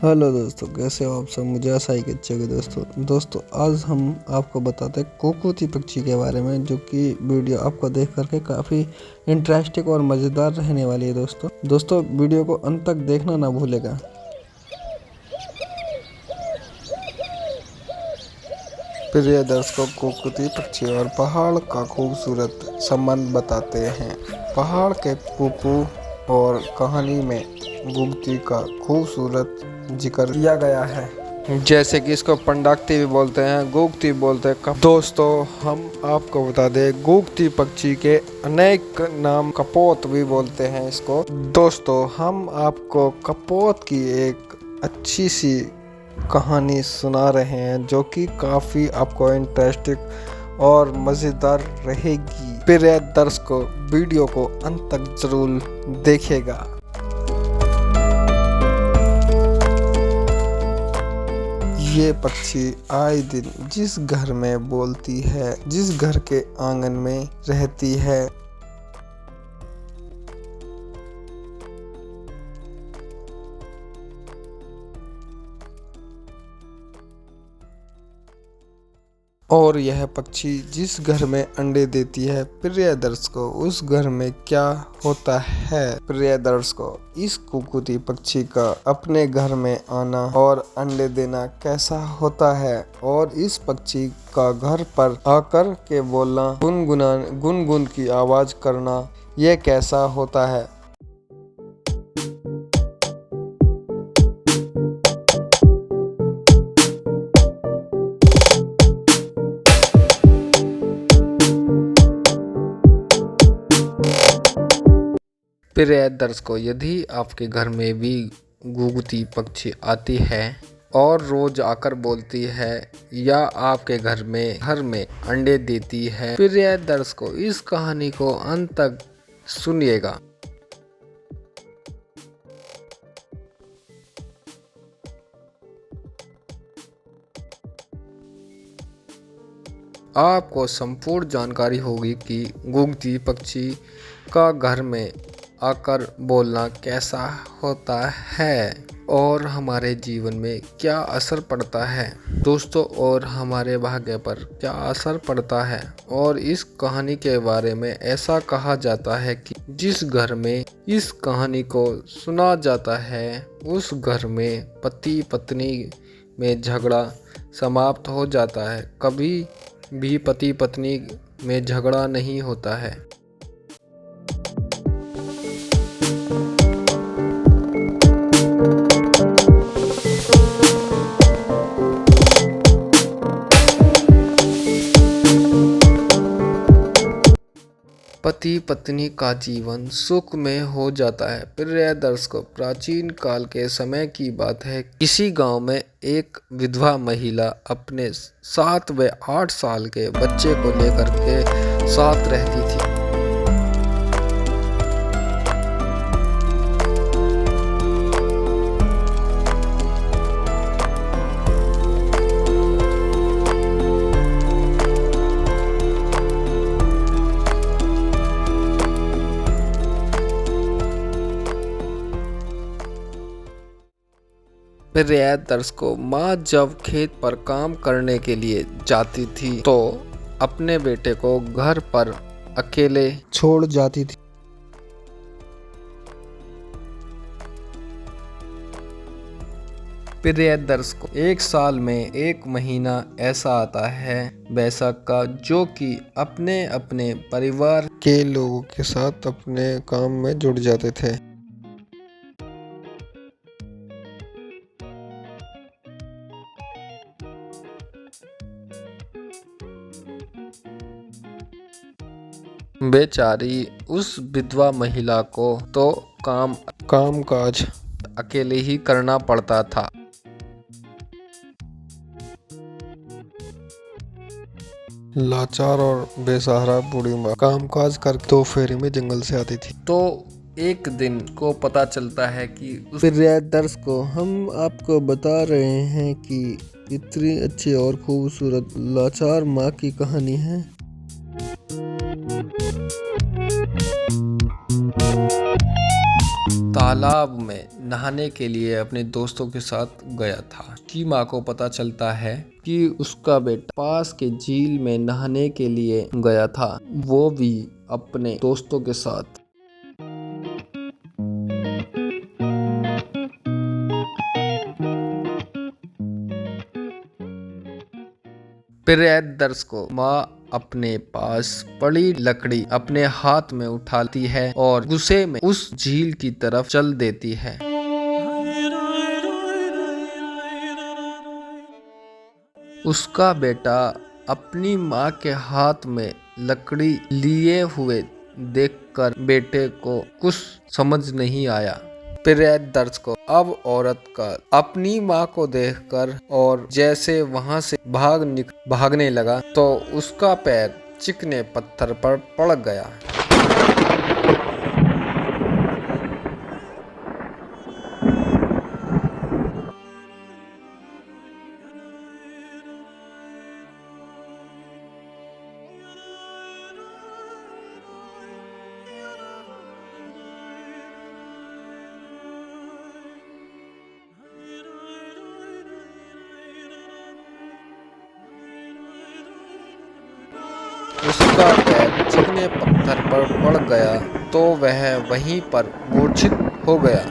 Hello दोस्तों, कैसे हो आप सब। मुझे आशा है कि अच्छे होंगे। दोस्तों आज हम आपको बताते हैं कोकोती पक्षी के बारे में, जो कि वीडियो आपको देख करके काफ़ी इंटरेस्टिंग और मज़ेदार रहने वाली है। दोस्तों वीडियो को अंत तक देखना ना भूलेगा। प्रिय दर्शकों, कोकोती पक्षी और पहाड़ का खूबसूरत संबंध बताते हैं। पहाड़ के कुकू और कहानी में गुगती का खूबसूरत जिक्र किया गया है, जैसे कि इसको पंडाक्ती भी बोलते हैं, गुगती बोलते हैं। दोस्तों हम आपको बता दें, गुगती पक्षी के अनेक नाम, कपोत भी बोलते हैं इसको। दोस्तों हम आपको कपोत की एक अच्छी सी कहानी सुना रहे हैं, जो कि काफ़ी आपको इंटरेस्टिंग और मज़ेदार रहेगी। प्रिय दर्शकों, वीडियो को अंत तक जरूर देखिएगा। ये पक्षी आए दिन जिस घर में बोलती है, जिस घर के आंगन में रहती है, और यह पक्षी जिस घर में अंडे देती है, प्रिय दर्शकों उस घर में क्या होता है। प्रिय दर्शकों, इस कुकुती पक्षी का अपने घर में आना और अंडे देना कैसा होता है, और इस पक्षी का घर पर आकर के बोलना, गुनगुन की आवाज करना, यह कैसा होता है। प्रिय दर्शकों, यदि आपके घर में भी गुगती पक्षी आती है और रोज आकर बोलती है, या आपके घर में अंडे देती है, प्रिय दर्शकों इस कहानी को अंत तक सुनिएगा। आपको संपूर्ण जानकारी होगी कि गुगती पक्षी का घर में आकर बोलना कैसा होता है और हमारे जीवन में क्या असर पड़ता है दोस्तों, और हमारे भाग्य पर क्या असर पड़ता है। और इस कहानी के बारे में ऐसा कहा जाता है कि जिस घर में इस कहानी को सुना जाता है, उस घर में पति पत्नी में झगड़ा समाप्त हो जाता है। कभी भी पति पत्नी में झगड़ा नहीं होता है। पति पत्नी का जीवन सुख में हो जाता है। प्रिय दर्शकों, प्राचीन काल के समय की बात है। किसी गांव में एक विधवा महिला अपने 7 व 8 साल के बच्चे को लेकर के साथ रहती थी। प्रिय दर्शकों, माँ जब खेत पर काम करने के लिए जाती थी तो अपने बेटे को घर पर अकेले छोड़ जाती थी। प्रिय दर्शकों, एक साल में एक महीना ऐसा आता है बैसाख का, जो कि अपने अपने परिवार के लोगों के साथ अपने काम में जुड़ जाते थे। बेचारी उस विधवा महिला को तो काम काज अकेले ही करना पड़ता था। लाचार और बेसहारा बूढ़ी माँ काम काज कर 2 फेरी में जंगल से आती थी। तो एक दिन को पता चलता है कि प्रिय दर्शकों, हम आपको बता रहे हैं कि इतनी अच्छी और खूबसूरत लाचार माँ की कहानी है। तालाब में नहाने के लिए अपने दोस्तों के साथ गया था। उसकी माँ को पता चलता है कि उसका बेटा पास के झील में नहाने के लिए गया था, वो भी अपने दोस्तों के साथ। प्रिय दर्शकों, माँ अपने पास पड़ी लकड़ी अपने हाथ में उठाती है और गुस्से में उस झील की तरफ चल देती है। उसका बेटा अपनी माँ के हाथ में लकड़ी लिए हुए देखकर बेटे को कुछ समझ नहीं आया। प्रिय दर्शकों, अब औरत का अपनी माँ को देखकर और जैसे वहां से भागने लगा तो उसका पैर चिकने पत्थर पर पड़ गया। उसका पैर चिकने पत्थर पर पड़ गया तो वह वहीं पर मूर्छित हो गया,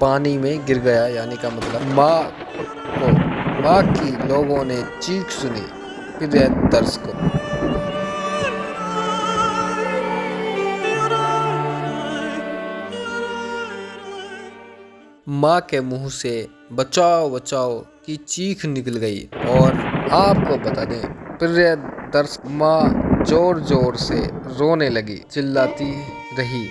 पानी में गिर गया। यानी का मतलब माँ की लोगों ने चीख सुनी। प्रिय दर्शकों, माँ के मुंह से बचाओ बचाओ की चीख निकल गई। और आपको बता दें प्रिय दर्शक, माँ जोर जोर से रोने लगी, चिल्लाती रही।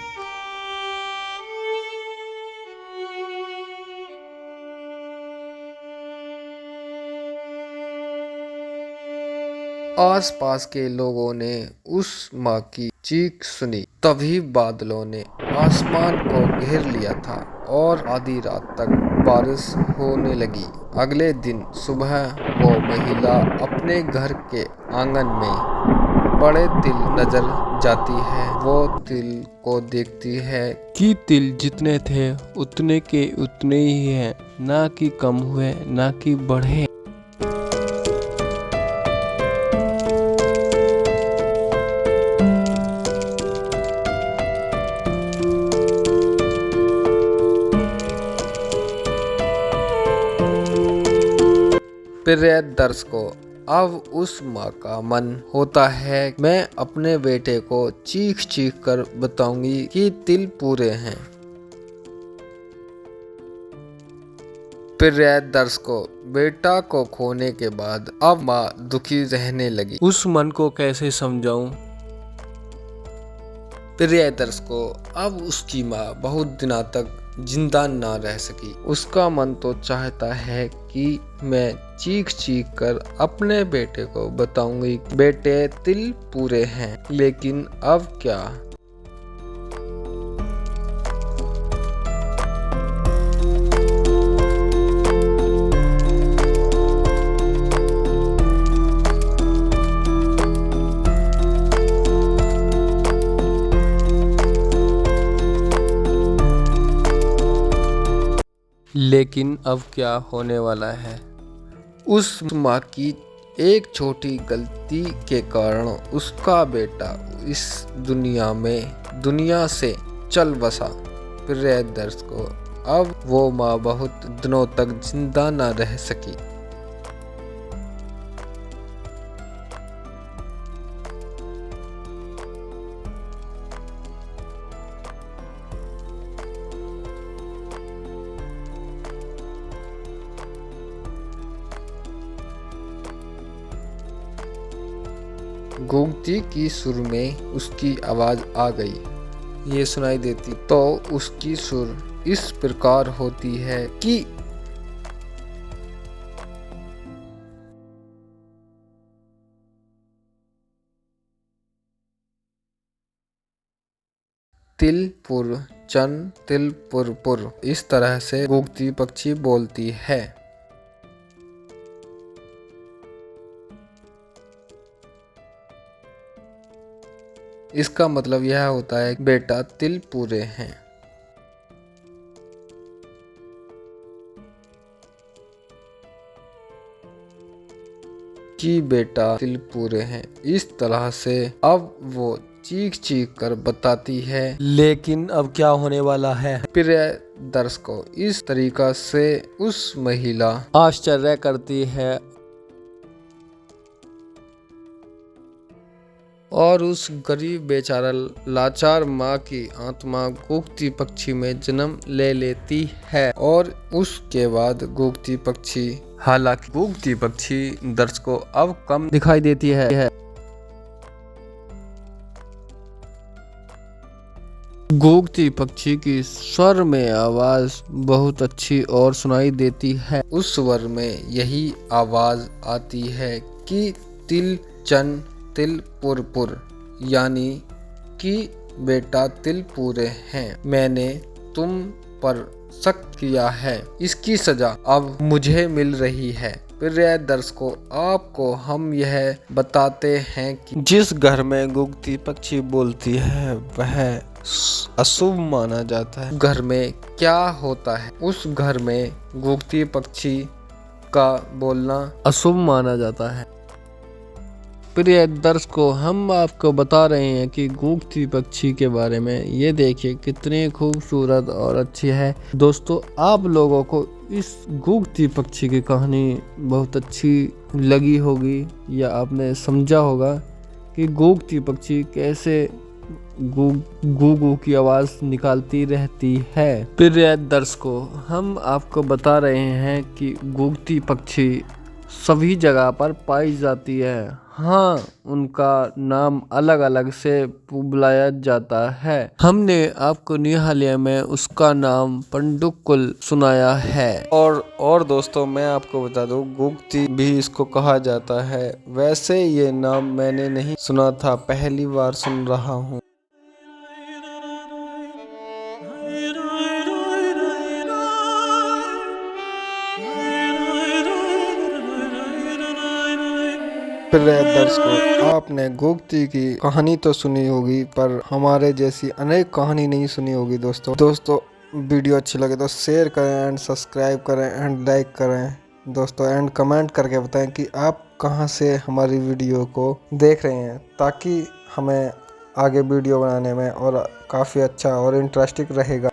आसपास के लोगों ने उस माँ की चीख सुनी। तभी बादलों ने आसमान को घेर लिया था और आधी रात तक बारिश होने लगी। अगले दिन सुबह वो महिला अपने घर के आंगन में बड़े तिल नजर जाती है। वो तिल को देखती है कि तिल जितने थे उतने के उतने ही हैं, ना कि कम हुए ना कि बढ़े। प्रिय दर्शकों, अब उस माँ का मन होता है मैं अपने बेटे को चीख चीख कर बताऊंगी कि तिल पूरे हैं। प्रिय दर्शकों, बेटा को खोने के बाद अब माँ दुखी रहने लगी। उस मन को कैसे समझाऊं? प्रिय दर्शकों, अब उसकी माँ बहुत दिनों तक जिंदा ना रह सकी। उसका मन तो चाहता है कि मैं चीख चीख कर अपने बेटे को बताऊंगी बेटे तिल पूरे हैं, लेकिन अब क्या? लेकिन अब क्या होने वाला है? उस माँ की एक छोटी गलती के कारण उसका बेटा इस दुनिया से चल बसा। प्रिय दर्शकों, अब वो माँ बहुत दिनों तक जिंदा न रह सकी। गूंगती की सुर में उसकी आवाज आ गई। ये सुनाई देती तो उसकी सुर इस प्रकार होती है कि तिलपुर चन तिलपुर पुर, इस तरह से गूंगती पक्षी बोलती है। इसका मतलब यह होता है बेटा तिल पूरे हैं। कि बेटा तिल पूरे हैं। इस तरह से अब वो चीख चीख कर बताती है। लेकिन अब क्या होने वाला है? प्रिय दर्शकों, इस तरीका से उस महिला आश्चर्य करती है और उस गरीब बेचारा लाचार माँ की आत्मा गूगती पक्षी में जन्म ले लेती है। और उसके बाद गूगती पक्षी, हालांकि गूगती पक्षी दर्शकों अब कम दिखाई देती है। गूगती पक्षी की स्वर में आवाज बहुत अच्छी और सुनाई देती है। उस स्वर में यही आवाज आती है कि तिल चन तिल पुर, यानी कि बेटा तिल पूरे हैं। मैंने तुम पर शक किया है, इसकी सजा अब मुझे मिल रही है। प्रिय दर्शकों, आपको हम यह बताते हैं कि जिस घर में गूगती पक्षी बोलती है वह अशुभ माना जाता है। घर में क्या होता है? उस घर में गूगती पक्षी का बोलना अशुभ माना जाता है। प्रिय दर्शकों, हम आपको बता रहे हैं कि गूगती पक्षी के बारे में। ये देखिए कितनी खूबसूरत और अच्छी है। दोस्तों, आप लोगों को इस गूगती पक्षी की कहानी बहुत अच्छी लगी होगी या आपने समझा होगा कि गूगती पक्षी कैसे गू की आवाज़ निकालती रहती है। प्रिय दर्शकों, हम आपको बता रहे हैं कि गूगती पक्षी सभी जगह पर पाई जाती है। हाँ, उनका नाम अलग अलग से बुलाया जाता है। हमने आपको निहालिया में उसका नाम पंडुक्कुल सुनाया है। और दोस्तों, मैं आपको बता दूं, गूगती भी इसको कहा जाता है। वैसे ये नाम मैंने नहीं सुना था, पहली बार सुन रहा हूँ। प्रिय दर्शकों, आपने गूगती की कहानी तो सुनी होगी, पर हमारे जैसी अनेक कहानी नहीं सुनी होगी। दोस्तों, वीडियो अच्छी लगे तो शेयर करें एंड सब्सक्राइब करें एंड लाइक करें दोस्तों, एंड कमेंट करके बताएं कि आप कहां से हमारी वीडियो को देख रहे हैं, ताकि हमें आगे वीडियो बनाने में और काफ़ी अच्छा और इंटरेस्टिंग रहेगा।